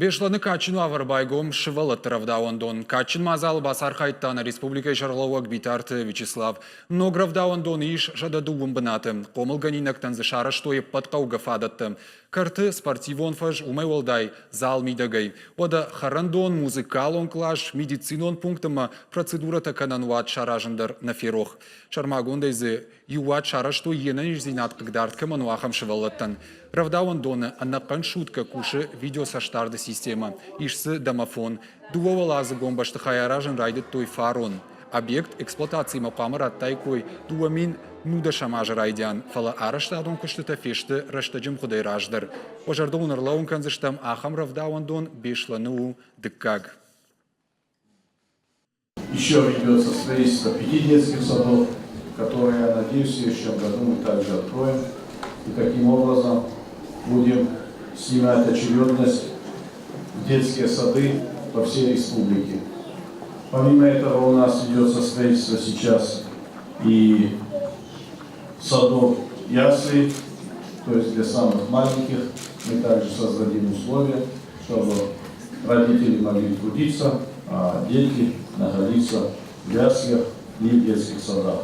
Бешланы Качин аварбайгом шывалы травдауандон. Качин мазал басар хайттаны республика жарлауак битарты Вячеслав. Многравдауандон иш жададу бумбанаты. Комыл ганинактан зашара что и подкауга фадатты. Карты спортивон фаж умай волдай зал мидагай. Ода харандон музыкалон клаш медицинон пунктама процедура таканануат шаражандар на ферох. Шармагондайзы юат шара что ена изинат кагдартка мануахам шывалаттан. Равдауандоны аннакан шутка куши видео саштарды система. Ишсы домофон. Дуовалазы гомбашты хаяражен райдет той фарон. Объект эксплуатации мапамар аттайкой дуамин нуда шамажа райдян. Фала араштадон куштыта фешты раштаджим худай раждар. Ожардон урлаун канзыштам ахам равдауандон бешлану дыккаг. Еще ведется строительство 5 детских садов, которые, я надеюсь, в следующем году мы также откроем. И таким образом будем снимать очередность в детские сады по всей республике. Помимо этого у нас ведется строительство сейчас и садов яслей, то есть для самых маленьких. Мы также создадим условия, чтобы родители могли трудиться, а дети находиться в яслях и в детских садах.